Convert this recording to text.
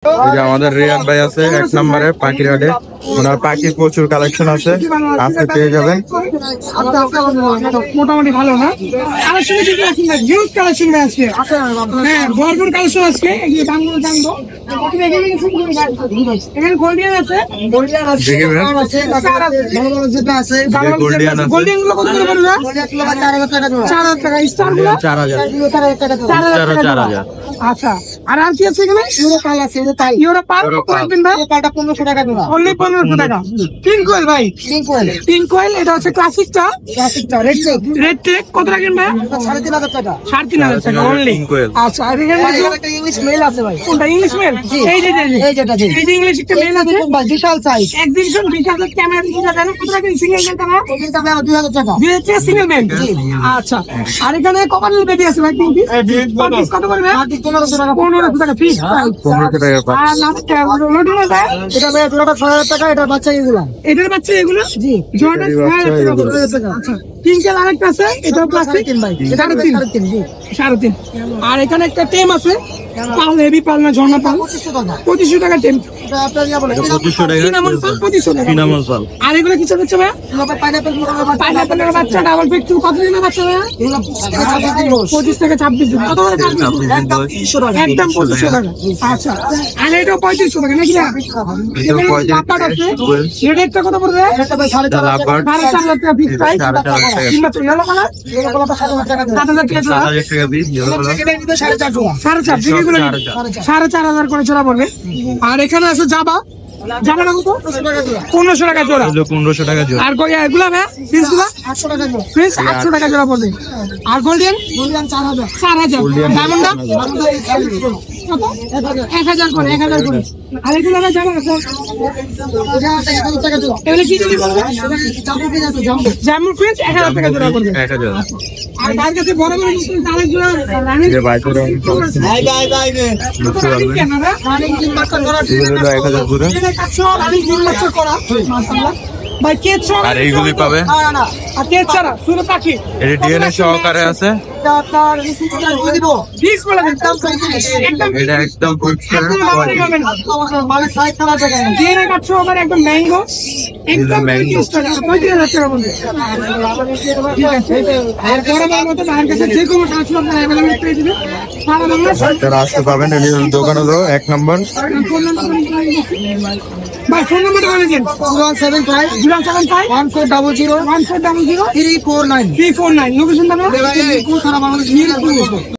এই যে আমাদের রিয়াদ ভাই আছে এক নম্বরে পাখিরহাটে, ওনার পাখির প্রচুর কালেকশন আছে, আপনি পেয়ে যাবেন। মোটামুটি ভালো না কালেকশন, হিউজ কালেকশন আছে, হ্যাঁ ভরপুর কালেকশন আছে। এখানে গোল্ডিয়ান আছে, গোল্ডিয়ান গুলো কত করে পড়বে? 4,000 টাকা। স্টার গুলো 4,000। আচ্ছা, আর কি আছে এখানে? ইউরোপাল আছে, ইউরোপাল রাখবেন ভাই, এটা 1500 টাকা জোড়া, অনলি 1500 টাকা। পিঙ্ক কোয়েল ভাই, পিঙ্ক কোয়েল এটা হচ্ছে ক্লাসিকটা, রেড টেক কত রাখেন ভাই? 3,500 টাকা, 3,500 টাকা অনলি। আচ্ছা, আর এখানে একটা ইংলিশ মেল আছে ভাই। কোনটা ইংলিশ মেল? এই যে ইংলিশ একটা মেল আছে ভাই, বিশাল সাইজ, এক্সিবিশন বিশাল ক্যামেরা দিতে জানেন কত রাখেন? সিঙ্গেল মেল টাকা, এর দাম 2,000 টাকা, 2,000 টাকা সিঙ্গেল মেল। আচ্ছা, আর এখানে কপালের বেবি আছে ভাই, পিঙ্ক পিস কত করে ভাই? 1500 টাকা পিস, 1500 টাকা। আর লাস্ট লোডিং আছে, এটা ভাই জোড়াটা 6,000 টাকা, এটা বাচ্চা এগুলা, এটার বাচ্চা এগুলো জি, জোড়াটা 6,000 টাকা। আচ্ছা, পিঙ্কের আরেকটা আছে, এটাও প্লাস্টিক ভাই, এটা 3.5 জি 3.5। আর এখানে একটা টেম আছে, পাল হেভি পাল না ঝর্ণা পাল, 2500 টাকা টেম, এটা আপনার ইয়া বলে 2500 টাকা, সিনামন পাল 2500 টাকা, সিনামন পাল। আর এগুলো কি হচ্ছে ভাই? পাইনাপেলের বাচ্চা ডাবল ফিট কত দিনের বাচ্চা ভাই? 25 থেকে 26 দিন, কত করে? একদম 2500 টাকা। আচ্ছা, আর এটা 3500 টাকা নাকি? পাপাট আছে, রেটটা কত পড়বে? এটা ভাই 4,500 টাকা পিস প্রাইস, 3 বছর ইয়েলো কালার, ইয়েলো কালারটা 7,000 টাকা, 7,000 টাকা পিস, ইয়েলো কালার 4,500 করে জোড়া পড়বে। আর এখানে আছে জাবা, জামাটা কত? 1500 টাকা জোড়া, 1500 টাকা জোড়া। আর এগুলা ভাই পিস গুলা 800 টাকা জোড়া, পিস 800 টাকা জোড়া পড়বে। আর গোল্ডিয়ান 4,000, ডায়মন্ডটা 1,000 করে, 1,000 করে। আর এগুলো ভাই জামা আছে, এগুলো কি যদি বলবে? জামুর প্রিন্স 1,000 টাকা জোড়া পড়বে, 1000। আর তার কাছে বড় বড় তারের জোড়া রানী, যে ভাই করে কেন রে? রানী তিন বাচ্চা করা, 1000 পুরো। ভাই কেট সহ, আর এইগুলি পাবে, না আর কেট ছাড়া শুধু পাখি, এটা ডিএনএ সহকারে আছে, আপনার দিব 20 বলে দেন, একদম এটা একদম পরিষ্কার মানে সাইড করা জায়গা না, ডিএনএ কাট সহকারে একদম ম্যাঙ্গো, একদম ম্যাঙ্গো 35,000 টাকা বলবে। ঠিক আছে, আর গরমের মতো তার কাছে যে কোনো ট্রান্সফার আপনারা अवेलेबल পেয়ে দিবেন, সারা বাংলা যারা আসতে পাবেন এই দোকান হলো 1 নম্বর। ভাই ফোন নাম্বারটা বলে দিন, 075 1400 349, লোকেশনটা না সারা বাংলাদেশ।